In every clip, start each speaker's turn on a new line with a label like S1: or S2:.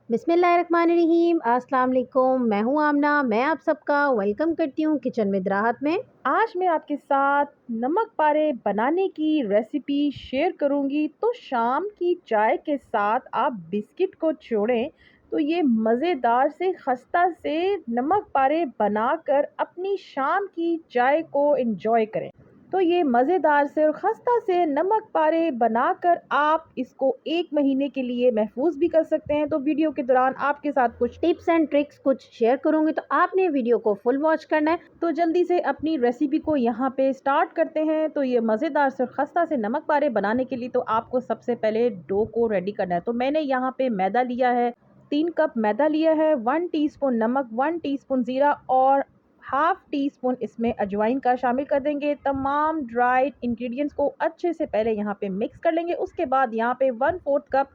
S1: बिस्मिल्लाहिर्रहमानिर्रहीम। अस्सलाम वालेकुम। मैं हूँ आमना। मैं आप सबका वेलकम करती हूँ किचन विद राहत में।
S2: आज मैं आपके साथ नमक पारे बनाने की रेसिपी शेयर करूंगी। तो शाम की चाय के साथ आप बिस्किट को छोड़ें तो ये मज़ेदार से खस्ता से नमक पारे बनाकर अपनी शाम की चाय को एंजॉय करें। तो ये मज़ेदार से और खस्ता से नमक पारे बनाकर आप इसको 1 महीने के लिए महफूज भी कर सकते हैं। तो वीडियो के दौरान आपके साथ कुछ
S1: टिप्स एंड ट्रिक्स कुछ शेयर करूँगी, तो आपने वीडियो को फुल वॉच करना है।
S2: तो जल्दी से अपनी रेसिपी को यहाँ पे स्टार्ट करते हैं। तो ये मज़ेदार से खस्ता से नमक पारे बनाने के लिए तो आपको सबसे पहले डो को रेडी करना है। तो मैंने यहाँ पे मैदा लिया है, 3 कप मैदा लिया है, 1 टीस्पून नमक, 1 टीस्पून ज़ीरा और हाफ टी स्पून इसमें अजवाइन का शामिल कर देंगे। तमाम ड्राइड इंग्रेडिएंट्स को अच्छे से पहले यहाँ पे मिक्स कर लेंगे। उसके बाद यहाँ पे 1/4 कप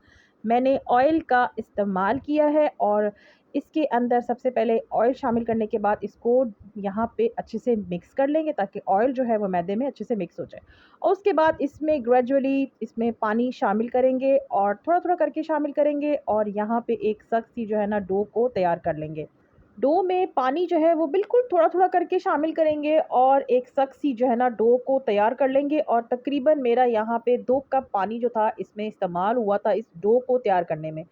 S2: मैंने ऑयल का इस्तेमाल किया है और इसके अंदर सबसे पहले ऑयल शामिल करने के बाद इसको यहाँ पे अच्छे से मिक्स कर लेंगे ताकि ऑयल जो है वो मैदे में अच्छे से मिक्स हो जाए। और उसके बाद इसमें ग्रेजुअली इसमें पानी शामिल करेंगे और थोड़ा थोड़ा करके शामिल करेंगे और यहाँ पे एक सख्त सी जो है ना डो को तैयार कर लेंगे। डो में पानी जो है वो बिल्कुल थोड़ा-थोड़ा करके शामिल करेंगे और एक सख्त सी जो है ना डो को तैयार कर लेंगे। और तकरीबन मेरा यहाँ पे 2 कप पानी जो था इसमें इस्तेमाल हुआ था इस डो को तैयार करने में।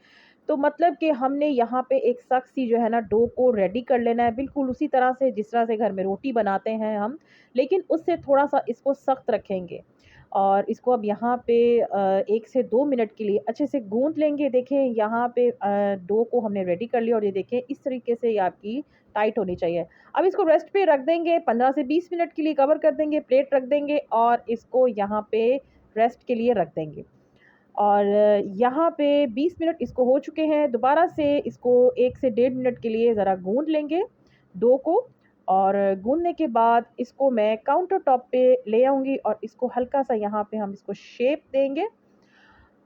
S2: तो मतलब कि हमने यहाँ पे एक सख्त सी जो है ना डो को रेडी कर लेना है, बिल्कुल उसी तरह से जिस तरह से घर में रोटी बनाते हैं हम, लेकिन उससे थोड़ा-सा इसको सख्त रखेंगे। और इसको अब यहाँ पे 1 से 2 मिनट के लिए अच्छे से गूँथ लेंगे। देखें यहाँ पे डो को हमने रेडी कर लिया और ये देखें इस तरीके से ये आपकी टाइट होनी चाहिए। अब इसको रेस्ट पे रख देंगे, 15 से 20 मिनट के लिए कवर कर देंगे, प्लेट रख देंगे और इसको यहाँ पे रेस्ट के लिए रख देंगे। और यहाँ पे 20 मिनट इसको हो चुके हैं। दोबारा से इसको 1 से डेढ़ मिनट के लिए ज़रा गूँध लेंगे डो को। और गूँधने के बाद इसको मैं काउंटर टॉप पे ले आऊँगी और इसको हल्का-सा यहाँ पे हम इसको शेप देंगे।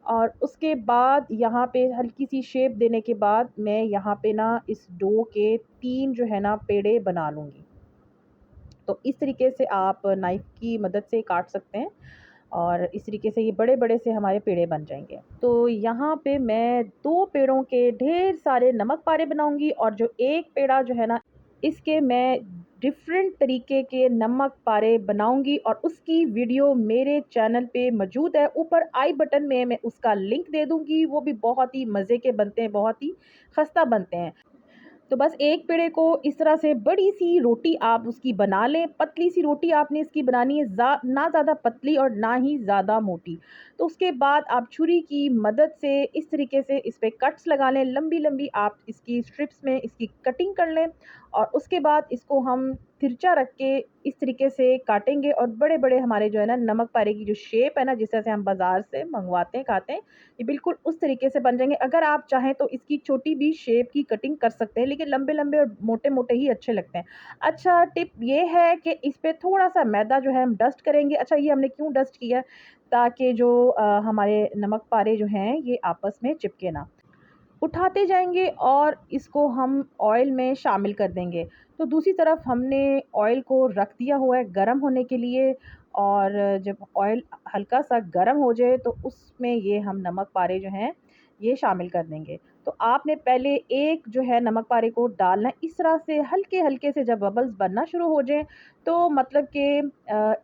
S2: और उसके बाद यहाँ पे हल्की-सी शेप देने के बाद मैं यहाँ पे ना इस डो के 3 जो है ना पेड़े बना लूँगी। तो इस तरीके से आप नाइफ़ की मदद से काट सकते हैं और इस तरीके से ये बड़े-बड़े से हमारे पेड़े बन जाएँगे। तो यहाँ पे मैं 2 पेड़ों के ढेर सारे नमक पारे बनाऊँगी और जो 1 पेड़ा जो है ना, इसके मैं डिफ़रेंट तरीके के नमक पारे बनाऊँगी और उसकी वीडियो मेरे चैनल पे मौजूद है। ऊपर आई बटन में मैं उसका लिंक दे दूँगी। वो भी बहुत ही मज़े के बनते हैं, बहुत ही खस्ता बनते हैं। तो बस एक पेड़े को इस तरह से बड़ी-सी रोटी आप उसकी बना लें, पतली-सी रोटी आपने इसकी बनानी है, ना ज़्यादा पतली और ना ही ज़्यादा मोटी। तो उसके बाद आप छुरी की मदद से इस तरीके से इस पे कट्स लगा लें, लंबी-लंबी आप इसकी स्ट्रिप्स में इसकी कटिंग कर लें और उसके बाद इसको हम तिरछा रख के इस तरीके से काटेंगे और बड़े-बड़े हमारे जो है ना नमक पारे की जो शेप है ना, जिस तरह से हम बाज़ार से मँगवाते हैं, खाते हैं, ये बिल्कुल उस तरीके से बन जाएँगे। अगर आप चाहें तो इसकी छोटी भी शेप की कटिंग कर सकते हैं, लेकिन लंबे-लंबे और मोटे-मोटे ही अच्छे लगते हैं। अच्छा टिप ये है कि इस पे थोड़ा-सा मैदा जो है हम डस्ट करेंगे। अच्छा ये हमने क्यों डस्ट किया है? ताकि जो हमारे नमक पारे जो हैं ये आपस में चिपके ना। उठाते जाएँगे और इसको हम ऑयल में शामिल कर देंगे। तो दूसरी तरफ हमने ऑयल को रख दिया हुआ है गरम होने के लिए और जब ऑयल हल्का-सा गरम हो जाए तो उसमें ये हम नमक पारे जो हैं, ये शामिल कर देंगे। तो आपने पहले एक जो है नमक पारे को डालना है, इस तरह से हल्के-हल्के से जब बबल्स बनना शुरू हो जाएँ, तो मतलब कि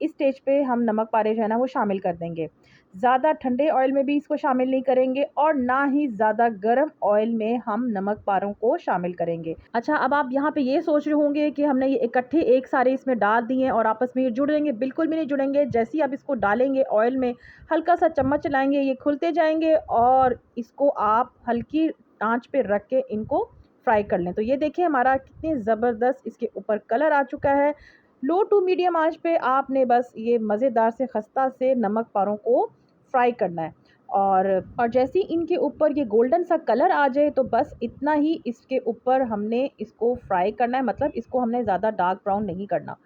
S2: इस स्टेज पे हम नमक पारे जो है ना वो शामिल कर देंगे। ज़्यादा ठंडे ऑयल में भी इसको शामिल नहीं करेंगे और ना ही ज़्यादा गर्म ऑयल में हम नमक पारों को शामिल करेंगे। अच्छा अब आप यहाँ पे ये सोच रहे होंगे कि हमने ये इकट्ठे एक सारे इसमें डाल दिए और आपस में ये जुड़ जाएँगे, बिल्कुल भी नहीं जुड़ेंगे। जैसे ही आप इसको डालेंगे ऑयल में, हल्का-सा चम्मच चलाएँगे, ये खुलते जाएँगे और इसको आप हल्की आँच पे रख के इनको फ्राई कर लें। तो ये देखिए हमारा कितने ज़बरदस्त इसके ऊपर कलर आ चुका है। लो टू मीडियम आँच पे आपने बस ये मज़ेदार से खस्ता से नमक पारों को फ्राई करना है। और जैसे ही इनके ऊपर ये गोल्डन सा कलर आ जाए तो बस इतना ही इसके ऊपर हमने इसको फ्राई करना है, मतलब इसको हमने ज़्यादा डार्क ब्राउन नहीं करना।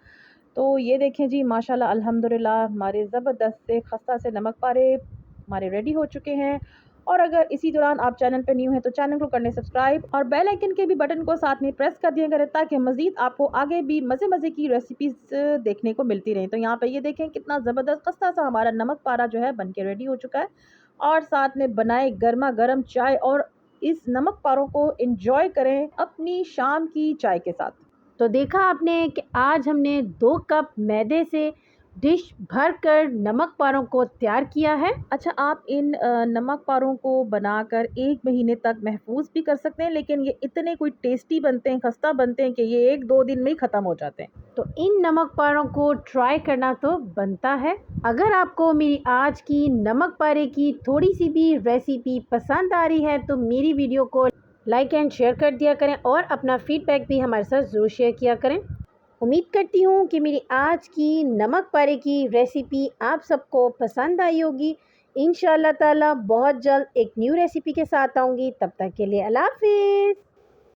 S2: तो ये देखें जी माशाल्लाह अल्हम्दुलिल्लाह हमारे ज़बरदस्त से खस्ता से नमक पारे हमारे रेडी हो चुके हैं। और अगर इसी दौरान आप चैनल पे न्यू हैं तो चैनल को कर लें सब्सक्राइब और बेल आइकन के भी बटन को साथ में प्रेस कर दिया करें ताकि मज़ीद आपको आगे भी मज़े-मज़े की रेसिपीज़ देखने को मिलती रहें। तो यहाँ पे ये देखें कितना ज़बरदस्त खस्ता सा हमारा नमक पारा जो है बन के रेडी हो चुका है और साथ में बनाए गरमा-गरम चाय और इस नमक पारों को एंजॉय करें अपनी शाम की चाय के साथ।
S1: तो देखा आपने कि आज हमने 2 कप मैदे से डिश भरकर नमक पारों को तैयार किया है।
S2: अच्छा, आप इन नमक पारों को बनाकर 1 महीने तक महफूज भी कर सकते हैं, लेकिन ये इतने कोई टेस्टी बनते हैं, खस्ता बनते हैं कि ये 1-2 दिन में ही ख़त्म हो जाते हैं।
S1: तो इन नमक पारों को ट्राई करना तो बनता है। अगर आपको मेरी आज की नमक पारे की थोड़ी सी भी रेसिपी पसंद आ रही है तो मेरी वीडियो को लाइक एंड शेयर कर दिया करें और अपना फीडबैक भी हमारे साथ ज़रूर शेयर किया करें। उम्मीद करती हूँ कि मेरी आज की नमक पारे की रेसिपी आप सबको पसंद आई होगी। इंशाअल्लाह ताला बहुत जल्द एक न्यू रेसिपी के साथ आऊँगी। तब तक के लिए अल्लाह हाफ़िज़।